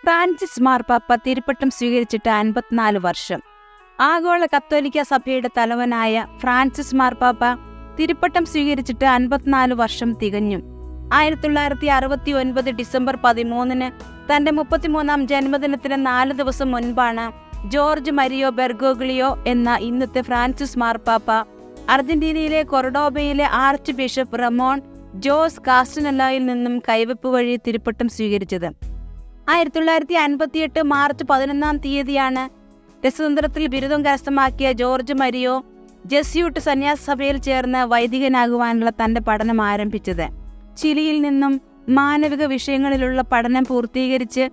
Francis മാർപ്പാപ്പ തിരുപ്പട്ടം സ്വീകരിച്ചിട്ട് 54 വർഷം. ആഗോള കത്തോലിക്ക സഭയുടെ തലവനായ ഫ്രാൻസിസ് മാർപ്പാപ്പ തിരുപ്പട്ടം സ്വീകരിച്ചിട്ട് 54 വർഷം തികഞ്ഞു. 1969 ഡിസംബർ 13 തന്റെ 33-ാം ജന്മദിനത്തിന് 4 ദിവസം മുൻപാണ് ജോർജ് മരിയോ ബെർഗോഗ്ലിയോ എന്ന ഇന്നത്തെ ഫ്രാൻസിസ് മാർപ്പാപ്പ അർജന്റീനയിലെ കൊർഡോബയിലെ ആർച്ച് ബിഷപ്പ് റമോൺ ജോസ് കാസ്റ്റനെല്ലായിൽ നിന്നും കൈവെപ്പ് വഴി തിരുപ്പട്ടം സ്വീകരിച്ചത്. 1958 മാർച്ച് 11-ാം തീയതിയാണ് രസതന്ത്രത്തിൽ ബിരുദം കരസ്ഥമാക്കിയ ജോർജ് മരിയോ ജെസ്യൂട്ട് സന്യാസ സഭയിൽ ചേർന്ന് വൈദികനാകുവാനുള്ള തന്റെ പഠനം ആരംഭിച്ചത്. ചിലിയിൽ നിന്നും മാനവിക വിഷയങ്ങളിലുള്ള പഠനം പൂർത്തീകരിച്ച്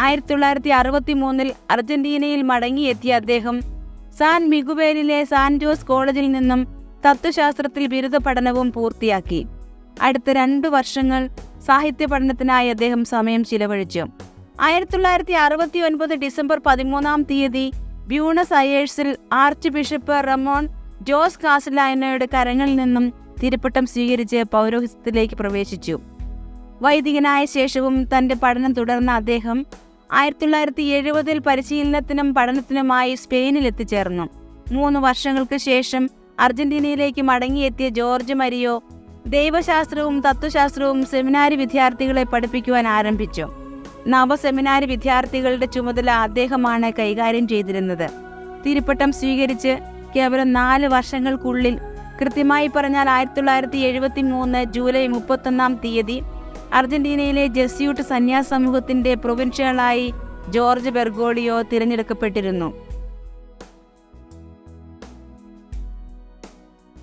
1963 അർജന്റീനയിൽ മടങ്ങിയെത്തിയ അദ്ദേഹം സാൻ മിഗുവേലിലെ സാൻ ജോസ് കോളേജിൽ നിന്നും തത്വശാസ്ത്രത്തിൽ ബിരുദ പഠനവും പൂർത്തിയാക്കി. അടുത്ത 2 വർഷങ്ങൾ സാഹിത്യ പഠനത്തിനായി അദ്ദേഹം സമയം ചിലവഴിച്ചു. 1969 ഡിസംബർ 13-ാം തീയതി ബ്യൂണസ് അയേഴ്സിൽ ആർച്ച് ബിഷപ്പ് റമോൺ ജോസ് കാസ്റ്റലാനോയുടെ കരങ്ങളിൽ നിന്നും തിരുപ്പട്ടം സ്വീകരിച്ച് പൗരോഹിത്യത്തിലേക്ക് പ്രവേശിച്ചു. വൈദികനായ ശേഷവും തന്റെ പഠനം തുടർന്ന അദ്ദേഹം 1970 പരിശീലനത്തിനും പഠനത്തിനുമായി സ്പെയിനിൽ എത്തിച്ചേർന്നു. 3 വർഷങ്ങൾക്ക് ശേഷം അർജന്റീനയിലേക്ക് മടങ്ങിയെത്തിയ ജോർജ് മരിയോ ദൈവശാസ്ത്രവും തത്വശാസ്ത്രവും സെമിനാരി വിദ്യാർത്ഥികളെ പഠിപ്പിക്കുവാൻ ആരംഭിച്ചു. നവസെമിനാരി വിദ്യാർത്ഥികളുടെ ചുമതല അദ്ദേഹമാണ് കൈകാര്യം ചെയ്തിരുന്നത്. തിരുപ്പട്ടം സ്വീകരിച്ച് കേവലം 4 വർഷങ്ങൾക്കുള്ളിൽ, കൃത്യമായി പറഞ്ഞാൽ 1973 ജൂലൈ 31-ാം തീയതി അർജന്റീനയിലെ ജെസ്യൂട്ട് സന്യാസ സമൂഹത്തിന്റെ പ്രൊവിൻഷ്യലായി ജോർജ് ബെർഗോളിയോ തിരഞ്ഞെടുക്കപ്പെട്ടിരുന്നു.